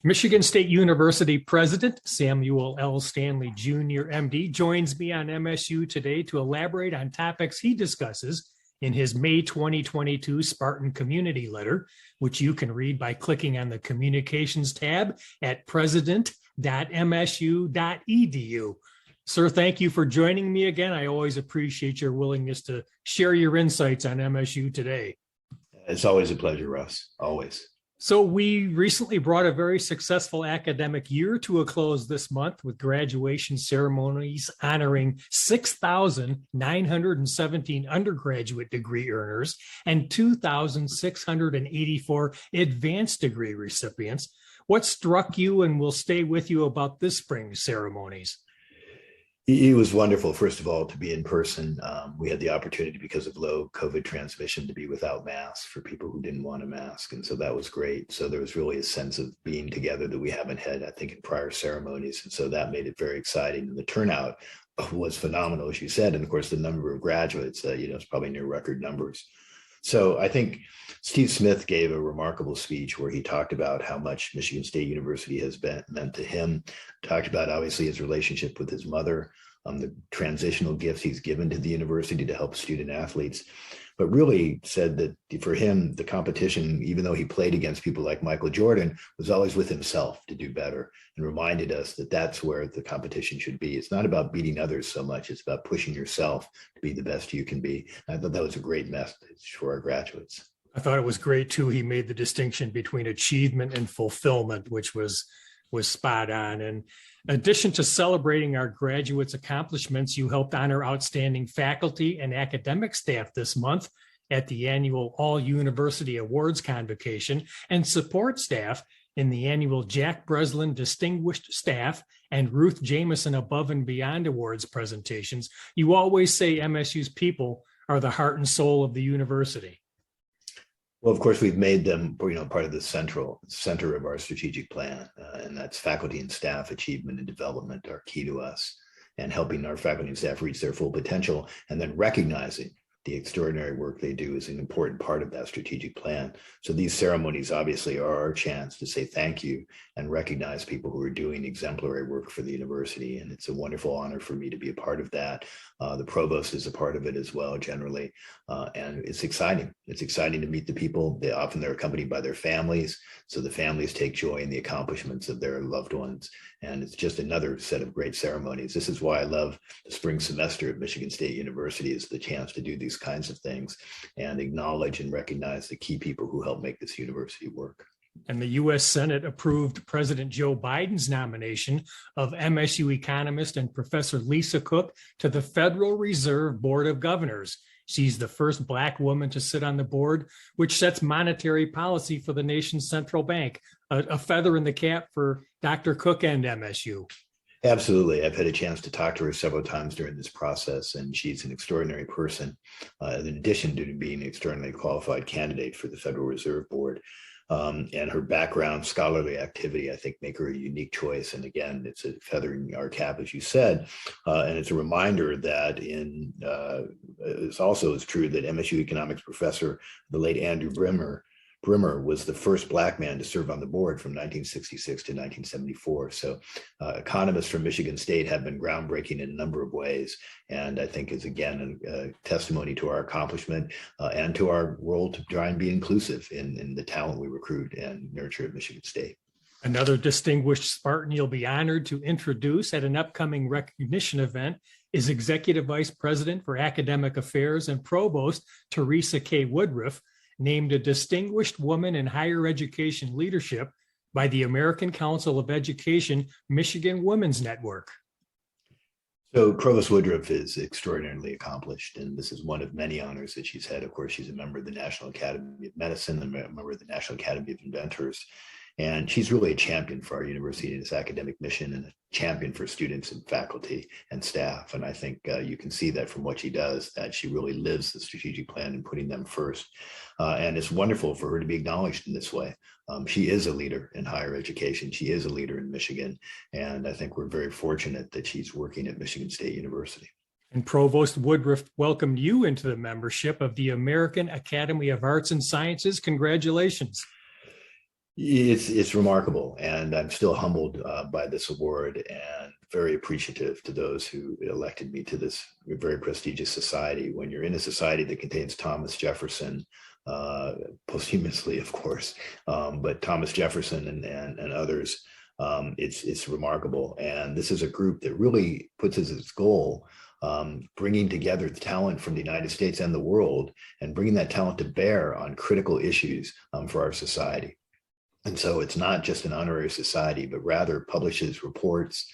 Michigan State University President Samuel L. Stanley Jr., MD, joins me on MSU Today to elaborate on topics he discusses in his May 2022 Spartan Community Letter, which you can read by clicking on the Communications tab at president.msu.edu. Sir, thank you for joining me again. I always appreciate your willingness to share your insights on MSU Today. It's always a pleasure, Russ, always. So we recently brought a very successful academic year to a close this month with graduation ceremonies honoring 6,917 undergraduate degree earners and 2,684 advanced degree recipients. What struck you and will stay with you about this spring's ceremonies? It was wonderful, first of all, to be in person. We had the opportunity, because of low COVID transmission, to be without masks for people who didn't want a mask. And so that was great. So there was really a sense of being together that we haven't had, I think, in prior ceremonies. And so that made it very exciting. And the turnout was phenomenal, as you said. And of course, the number of graduates, it's probably near record numbers. So I think Steve Smith gave a remarkable speech where he talked about how much Michigan State University has meant to him, talked about obviously his relationship with his mother, the transitional gifts he's given to the university to help student athletes, but really said that for him, the competition, even though he played against people like Michael Jordan, was always with himself to do better, and reminded us that that's where the competition should be. It's not about beating others so much, it's about pushing yourself to be the best you can be. And I thought that was a great message for our graduates. I thought it was great too. He made the distinction between achievement and fulfillment, which was spot on. And in addition to celebrating our graduates' accomplishments, you helped honor outstanding faculty and academic staff this month at the annual All University Awards convocation, and support staff in the annual Jack Breslin Distinguished Staff and Ruth Jameson Above and Beyond Awards presentations. You always say MSU's people are the heart and soul of the university. Well, of course, we've made them, part of the center of our strategic plan, and that's faculty and staff achievement and development are key to us, and helping our faculty and staff reach their full potential, and then recognizing the extraordinary work they do is an important part of that strategic plan. So these ceremonies obviously are our chance to say thank you and recognize people who are doing exemplary work for the university. And it's a wonderful honor for me to be a part of that. The provost is a part of it as well, generally. And it's exciting. It's exciting to meet the people. They're accompanied by their families. So the families take joy in the accomplishments of their loved ones. And it's just another set of great ceremonies. This is why I love the spring semester at Michigan State University, is the chance to do these kinds of things and acknowledge and recognize the key people who help make this university work. And the U.S. Senate approved President Joe Biden's nomination of MSU economist and Professor Lisa Cook to the Federal Reserve Board of Governors. She's the first Black woman to sit on the board, which sets monetary policy for the nation's central bank. A feather in the cap for Dr. Cook and MSU. Absolutely. I've had a chance to talk to her several times during this process, and she's an extraordinary person, in addition to being an extraordinarily qualified candidate for the Federal Reserve Board. And her background, scholarly activity, I think, make her a unique choice. And again, it's a feather in our cap, as you said. And it's a reminder that it's also true that MSU economics professor, the late Andrew Brimmer, was the first Black man to serve on the board from 1966 to 1974. So economists from Michigan State have been groundbreaking in a number of ways. And I think is, again, a testimony to our accomplishment and to our role to try and be inclusive in the talent we recruit and nurture at Michigan State. Another distinguished Spartan you'll be honored to introduce at an upcoming recognition event is Executive Vice President for Academic Affairs and Provost Theresa K Woodruff, named a Distinguished Woman in Higher Education Leadership by the American Council of Education Michigan Women's Network. So Provost Woodruff is extraordinarily accomplished, and this is one of many honors that she's had. Of course, she's a member of the National Academy of Medicine, a member of the National Academy of Inventors, and she's really a champion for our university and its academic mission, and a champion for students and faculty and staff. And I think you can see that from what she does, that she really lives the strategic plan and putting them first. And it's wonderful for her to be acknowledged in this way. She is a leader in higher education. She is a leader in Michigan. And I think we're very fortunate that she's working at Michigan State University. And Provost Woodruff welcomed you into the membership of the American Academy of Arts and Sciences. Congratulations. It's remarkable, and I'm still humbled by this award, and very appreciative to those who elected me to this very prestigious society. When you're in a society that contains Thomas Jefferson, posthumously, of course, but Thomas Jefferson and others, it's remarkable. And this is a group that really puts as its goal bringing together the talent from the United States and the world, and bringing that talent to bear on critical issues for our society. And so it's not just an honorary society, but rather publishes reports,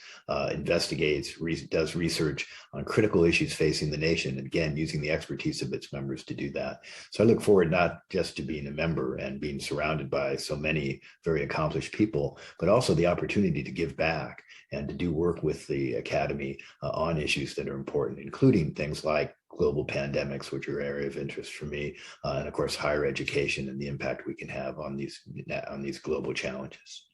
investigates, does research on critical issues facing the nation, again, using the expertise of its members to do that. So I look forward not just to being a member and being surrounded by so many very accomplished people, but also the opportunity to give back and to do work with the Academy on issues that are important, including things like global pandemics, which are an area of interest for me, and of course, higher education and the impact we can have on these global challenges.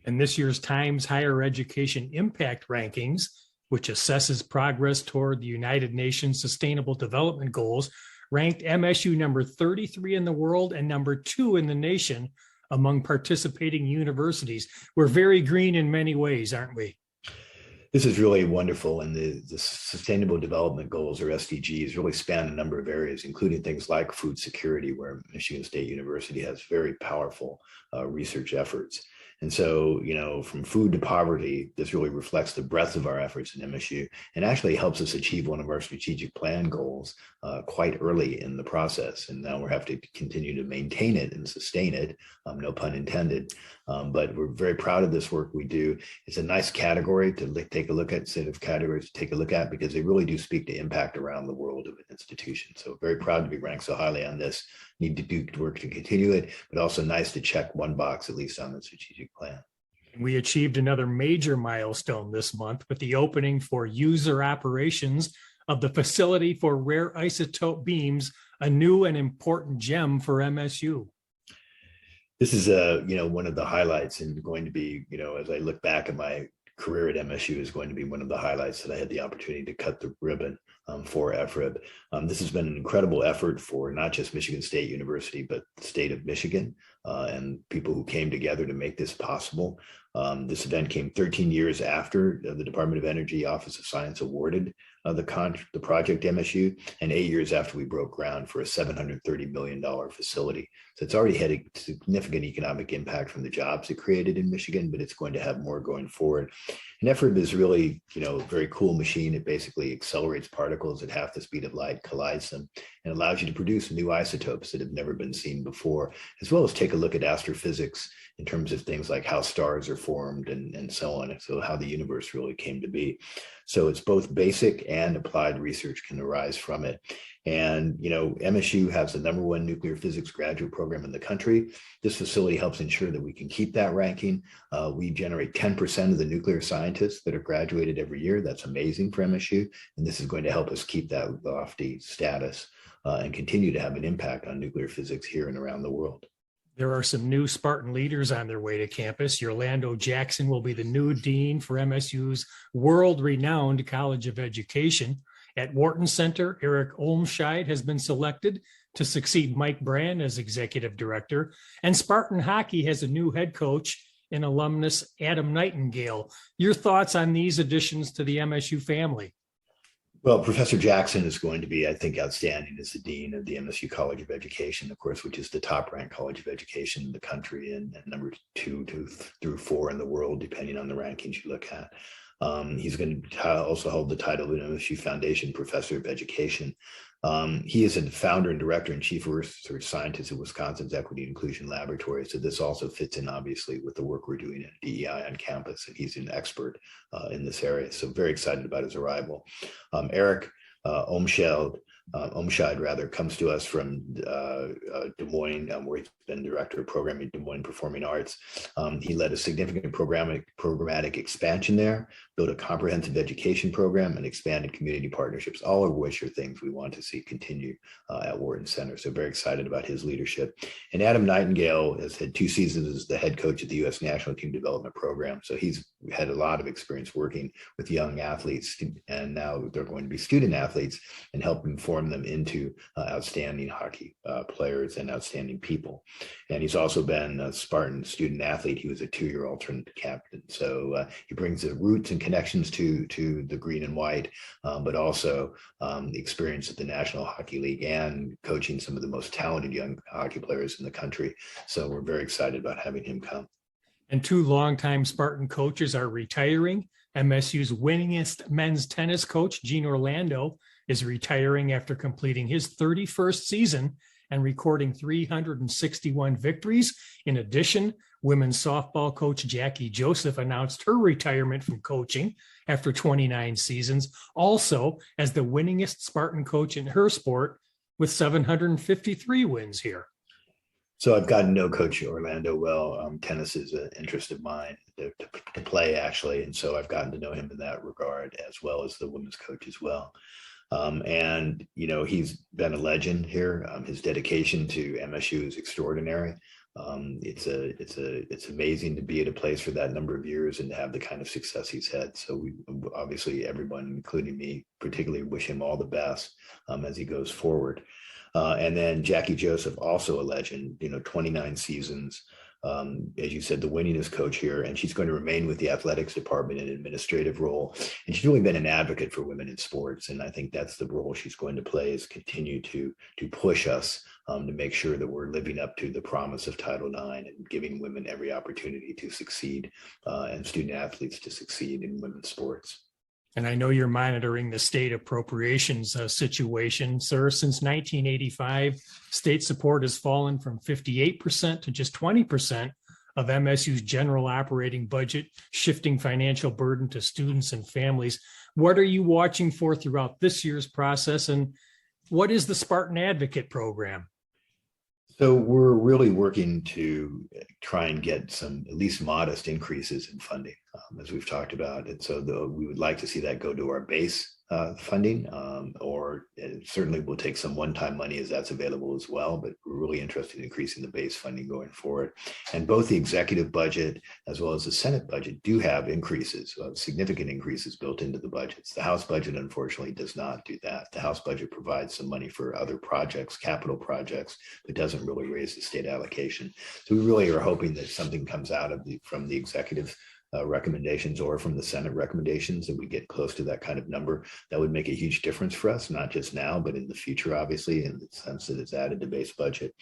And this year's Times Higher Education Impact Rankings, which assesses progress toward the United Nations Sustainable Development Goals, ranked MSU number 33 in the world and number 2 in the nation among participating universities. We're very green in many ways, aren't we? This is really wonderful, and the Sustainable Development Goals, or SDGs, really span a number of areas, including things like food security, where Michigan State University has very powerful research efforts. And so, from food to poverty, this really reflects the breadth of our efforts in MSU, and actually helps us achieve one of our strategic plan goals quite early in the process. And now we have to continue to maintain it and sustain it, no pun intended. But we're very proud of this work we do. It's a nice category to take a look at, set of categories to take a look at, because they really do speak to impact around the world of an institution. So very proud to be ranked so highly on this. Need to do work to continue it, but also nice to check one box, at least on the strategic plan. We achieved another major milestone this month with the opening for user operations of the facility for rare isotope beams, a new and important gem for MSU. This is one of the highlights, and going to be, as I look back at my career at MSU, is going to be one of the highlights that I had the opportunity to cut the ribbon for FRIB. This has been an incredible effort for not just Michigan State University, but the state of Michigan, and people who came together to make this possible. This event came 13 years after the Department of Energy Office of Science awarded the project MSU, and 8 years after we broke ground for a $730 million facility. So it's already had a significant economic impact from the jobs it created in Michigan, but it's going to have more going forward. And FRIB is really, a very cool machine. It basically accelerates particles at half the speed of light, collides them, and allows you to produce new isotopes that have never been seen before, as well as take a look at astrophysics in terms of things like how stars are formed and so on, so how the universe really came to be. So it's both basic and applied research can arise from it. And, MSU has the #1 nuclear physics graduate program in the country. This facility helps ensure that we can keep that ranking. We generate 10% of the nuclear scientists that are graduated every year. That's amazing for MSU. And this is going to help us keep that lofty status and continue to have an impact on nuclear physics here and around the world. There are some new Spartan leaders on their way to campus. Orlando Jackson will be the new dean for MSU's world-renowned College of Education. At Wharton Center, Eric Olmscheid has been selected to succeed Mike Brand as executive director. And Spartan Hockey has a new head coach in alumnus Adam Nightingale. Your thoughts on these additions to the MSU family? Well, Professor Jackson is going to be, I think, outstanding as the dean of the MSU College of Education, of course, which is the top-ranked college of education in the country and number 2 through 4 in the world, depending on the rankings you look at. He's going to also hold the title of an MSU Foundation Professor of Education. He is a founder and director and chief research scientist at Wisconsin's Equity and Inclusion Laboratory. So this also fits in, obviously, with the work we're doing at DEI on campus, and he's an expert in this area. So very excited about his arrival. Eric Olmscheid comes to us from Des Moines, where he's been director of programming at Des Moines Performing Arts. He led a significant programmatic expansion there, built a comprehensive education program, and expanded community partnerships, all of which are things we want to see continue at Wharton Center. So very excited about his leadership. And Adam Nightingale has had 2 seasons as the head coach of the U.S. National Team Development Program. So he's had a lot of experience working with young athletes, and now they're going to be student athletes, and help inform transform them into outstanding hockey players and outstanding people. And he's also been a Spartan student athlete. He was a 2-year alternate captain. So he brings the roots and connections to the green and white, but also the experience at the National Hockey League and coaching some of the most talented young hockey players in the country. So we're very excited about having him come. And 2 longtime Spartan coaches are retiring. MSU's winningest men's tennis coach, Gene Orlando, is retiring after completing his 31st season and recording 361 victories. In addition, women's softball coach Jackie Joseph announced her retirement from coaching after 29 seasons, also as the winningest Spartan coach in her sport with 753 wins here. So I've gotten to know Coach Orlando well. Tennis is an interest of mine to play, actually. And so I've gotten to know him in that regard, as well as the women's coach as well. And, you know, he's been a legend here. His dedication to MSU is extraordinary. It's amazing to be at a place for that number of years and to have the kind of success he's had. So we obviously, everyone, including me, particularly wish him all the best as he goes forward. And then Jackie Joseph, also a legend, 29 seasons, as you said, the winningest coach here, and she's going to remain with the athletics department in an administrative role. And she's really been an advocate for women in sports. And I think that's the role she's going to play, is continue to push us to make sure that we're living up to the promise of Title IX and giving women every opportunity to succeed and student athletes to succeed in women's sports. And I know you're monitoring the state appropriations situation, sir. Since 1985, state support has fallen from 58% to just 20% of MSU's general operating budget, shifting financial burden to students and families. What are you watching for throughout this year's process, and what is the Spartan Advocate Program? So we're really working to try and get some at least modest increases in funding, as we've talked about. And so we would like to see that go to our base funding, or certainly we'll take some one-time money as that's available as well, but we're really interested in increasing the base funding going forward. And both the executive budget as well as the Senate budget do have increases, significant increases built into the budgets. The House budget, unfortunately, does not do that. The House budget provides some money for other projects, capital projects, but doesn't really raise the state allocation. So we really are hoping that something comes out of from the executive recommendations or from the Senate recommendations, that we get close to that kind of number. That would make a huge difference for us, not just now, but in the future, obviously, in the sense that it's added to base budget.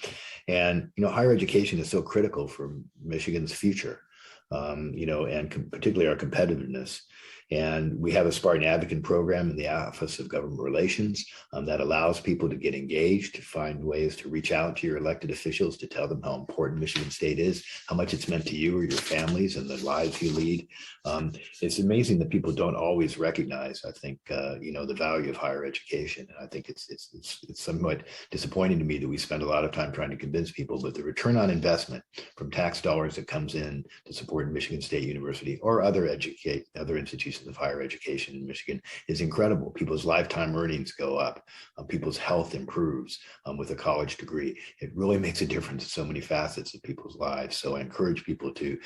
And, higher education is so critical for Michigan's future, and particularly our competitiveness. And we have a Spartan Advocate program in the Office of Government Relations that allows people to get engaged, to find ways to reach out to your elected officials, to tell them how important Michigan State is, how much it's meant to you or your families and the lives you lead. It's amazing that people don't always recognize, I think, the value of higher education. And I think it's somewhat disappointing to me that we spend a lot of time trying to convince people, but the return on investment from tax dollars that comes in to support Michigan State University or other institutions of higher education in Michigan is incredible. People's lifetime earnings go up. People's health improves with a college degree. It really makes a difference in so many facets of people's lives. So I encourage people to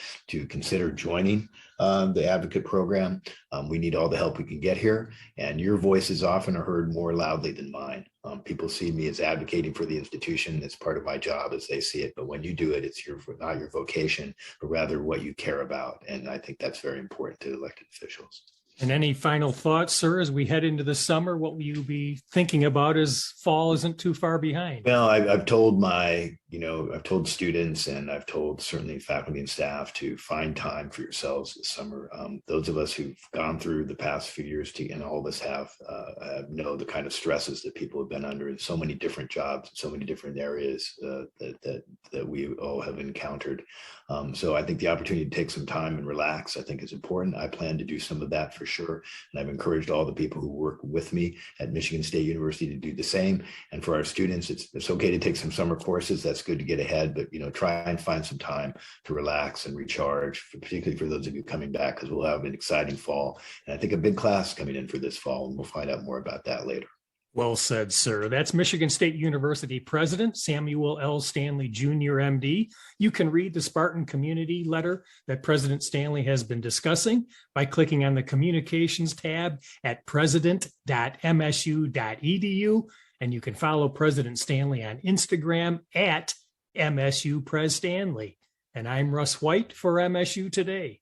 consider joining the Advocate program. We need all the help we can get here, and your voices often are heard more loudly than mine. People see me as advocating for the institution. It's part of my job as they see it. But when you do it, it's not your vocation, but rather what you care about. And I think that's very important to elected officials. And any final thoughts, sir, as we head into the summer? What will you be thinking about as fall isn't too far behind? Well, I've told I've told students, and I've told certainly faculty and staff, to find time for yourselves this summer. Those of us who've gone through the past few years, and all of us have, know the kind of stresses that people have been under in so many different jobs, so many different areas that we all have encountered. So I think the opportunity to take some time and relax, I think, is important. I plan to do some of that for sure. And I've encouraged all the people who work with me at Michigan State University to do the same. And for our students, it's okay to take some summer courses. That's good to get ahead, but try and find some time to relax and recharge, particularly for those of you coming back, because we'll have an exciting fall. And I think a big class coming in for this fall, and we'll find out more about that later. Well said, sir. That's Michigan State University President Samuel L. Stanley Jr., MD. You can read the Spartan Community Letter that President Stanley has been discussing by clicking on the Communications tab at president.msu.edu. And you can follow President Stanley on Instagram at MSU Pres Stanley. And I'm Russ White for MSU Today.